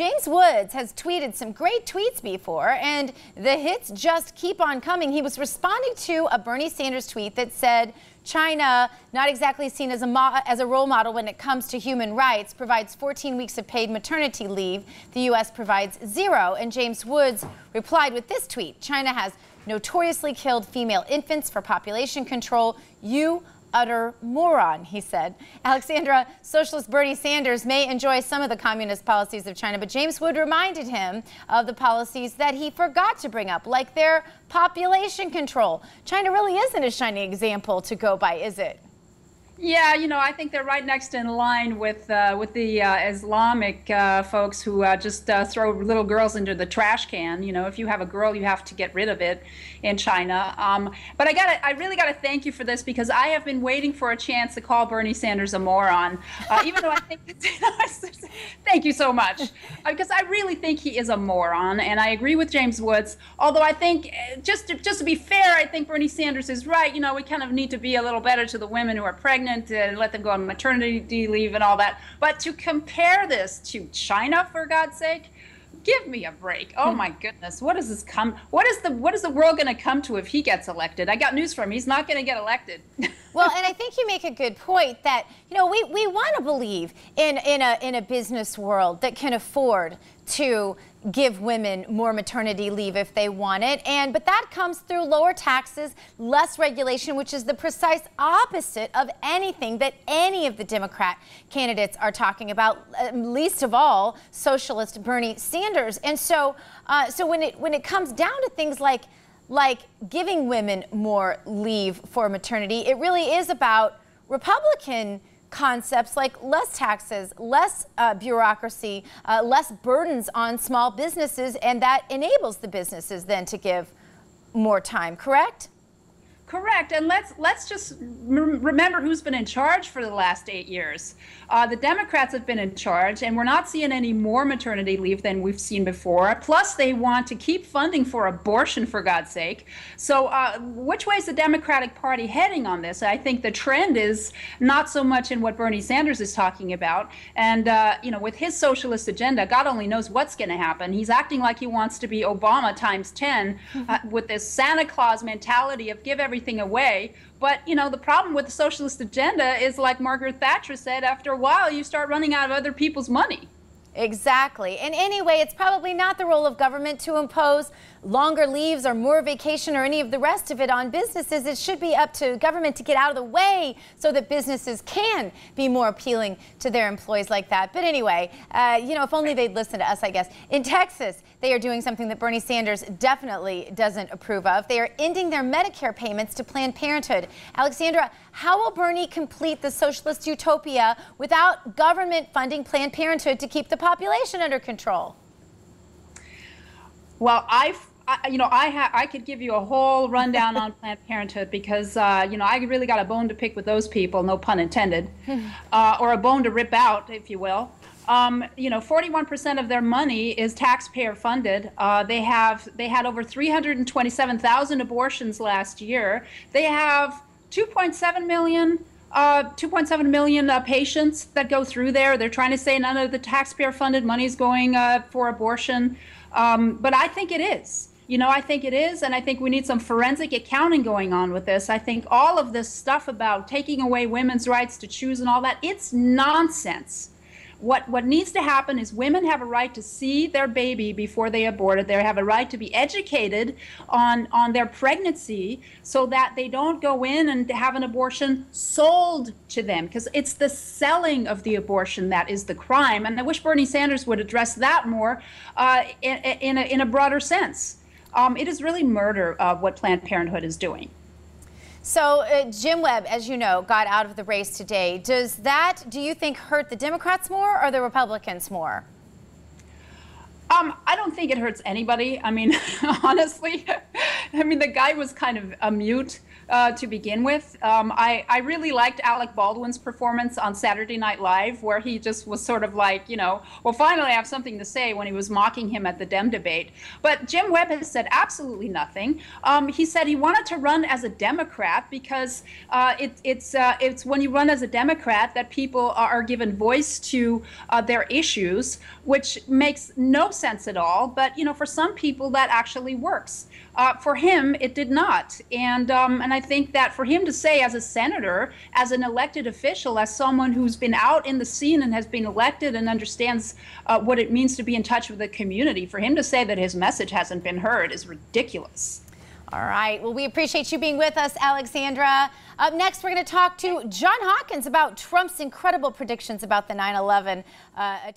James Woods has tweeted some great tweets before, and the hits just keep on coming. He was responding to a Bernie Sanders tweet that said, China, not exactly seen as a role model when it comes to human rights, provides 14 weeks of paid maternity leave. The U.S. provides 0. And James Woods replied with this tweet: China has notoriously killed female infants for population control. You utter moron, he said. Alexandra, socialist Bernie Sanders may enjoy some of the communist policies of China, but James Wood reminded him of the policies that he forgot to bring up, like their population control. China really isn't a shining example to go by, is it? Yeah, you know, I think they're right next in line with the Islamic folks who just throw little girls into the trash can. You know, if you have a girl, you have to get rid of it in China. But I really gotta thank you for this, because I have been waiting for a chance to call Bernie Sanders a moron, even though I think thank you so much, because I really think he is a moron, and I agree with James Woods. Although I think, just to be fair, I think Bernie Sanders is right. You know, we kind of need to be a little better to the women who are pregnant and let them go on maternity leave and all that. But to compare this to China, for God's sake, give me a break. Oh my goodness, what is the world going to come to if he gets elected? I got news for him. He's not going to get elected. Well, and I think you make a good point that, you know, we want to believe in a business world that can afford to give women more maternity leave if they want it, but that comes through lower taxes, less regulation, which is the precise opposite of anything that any of the Democrat candidates are talking about, least of all socialist Bernie Sanders. And so when it comes down to things like giving women more leave for maternity, it really is about Republican concepts like less taxes, less bureaucracy, less burdens on small businesses, and that enables the businesses then to give more time, correct? Correct, and let's just remember who's been in charge for the last 8 years. The Democrats have been in charge, and we're not seeing any more maternity leave than we've seen before. Plus, they want to keep funding for abortion, for God's sake. So which way is the Democratic Party heading on this? I think the trend is not so much in what Bernie Sanders is talking about. And, you know, with his socialist agenda, God only knows what's going to happen. He's acting like he wants to be Obama times 10 with this Santa Claus mentality of give everything away. But, you know, the problem with the socialist agenda is, like Margaret Thatcher said, after a while you start running out of other people's money. Exactly. And anyway, it's probably not the role of government to impose longer leaves or more vacation or any of the rest of it on businesses. It should be up to government to get out of the way so that businesses can be more appealing to their employees like that. But anyway, you know, if only they'd listen to us, I guess. In Texas, they are doing something that Bernie Sanders definitely doesn't approve of. They are ending their Medicare payments to Planned Parenthood. Alexandra, how will Bernie complete the socialist utopia without government funding Planned Parenthood to keep the population under control? Well, I could give you a whole rundown on Planned Parenthood, because, you know, I really got a bone to pick with those people, no pun intended, or a bone to rip out, if you will. You know, 41% of their money is taxpayer funded. They had over 327,000 abortions last year. They have 2.7 million patients that go through there. They're trying to say none of the taxpayer funded money is going for abortion. But I think it is. You know, I think it is, and I think we need some forensic accounting going on with this. I think all of this stuff about taking away women's rights to choose and all that, it's nonsense. What needs to happen is women have a right to see their baby before they abort it. They have a right to be educated on their pregnancy so that they don't go in and have an abortion sold to them, because it's the selling of the abortion that is the crime. And I wish Bernie Sanders would address that more in a broader sense. It is really murder what Planned Parenthood is doing. So Jim Webb, as you know, got out of the race today. Does that, do you think, hurt the Democrats more or the Republicans more? I don't think it hurts anybody. I mean, honestly, I mean, the guy was kind of a mute. to begin with. I really liked Alec Baldwin's performance on Saturday Night Live, where he just was sort of like, well, finally I have something to say, when he was mocking him at the Dem debate. But Jim Webb has said absolutely nothing. He said he wanted to run as a Democrat because it's when you run as a Democrat that people are given voice to their issues, which makes no sense at all. But for some people that actually works. For him, it did not. And I think that for him to say, as a senator, as an elected official, as someone who's been out in the scene and has been elected and understands what it means to be in touch with the community, for him to say that his message hasn't been heard is ridiculous. All right. Well, we appreciate you being with us, Alexandra. Up next, we're going to talk to John Hawkins about Trump's incredible predictions about the 9/11 attack.